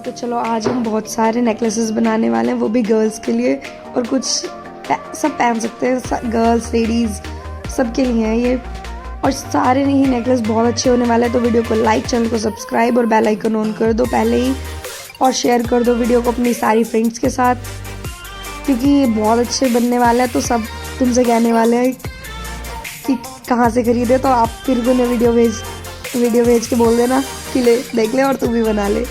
तो चलो आज हम बहुत सारे नेकलेसेस बनाने वाले हैं, वो भी गर्ल्स के लिए, और कुछ सब पहन सकते हैं, गर्ल्स लेडीज़ सबके लिए हैं ये, और सारे ही नेकलेस बहुत अच्छे होने वाले हैं। तो वीडियो को लाइक, चैनल को सब्सक्राइब और बेल आइकन ऑन कर दो पहले ही, और शेयर कर दो वीडियो को अपनी सारी फ्रेंड्स के साथ, क्योंकि ये बहुत अच्छे बनने वाला है। तो सब तुमसे कहने वाले हैं कि कहाँ से खरीदे, तो आप फिर उन्हें वीडियो भेज के बोल देना कि ले देख ले और तू भी बना ले।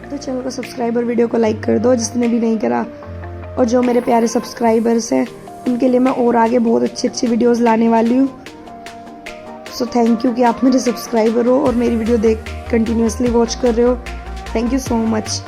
तो चैनल को सब्सक्राइब और वीडियो को लाइक कर दो जिसने भी नहीं करा, और जो मेरे प्यारे सब्सक्राइबर्स हैं उनके लिए मैं और आगे बहुत अच्छी अच्छी वीडियोस लाने वाली हूँ। सो थैंक यू कि आप मेरे सब्सक्राइबर हो और मेरी वीडियो देख कंटिन्यूसली वॉच कर रहे हो। Thank you so much.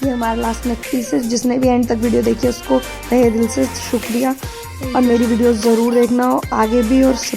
ये हमारा लास्ट नेक पीस है। जिसने भी एंड तक वीडियो देखी है उसको तहे दिल से शुक्रिया, और मेरी वीडियोस ज़रूर देखना आगे भी। और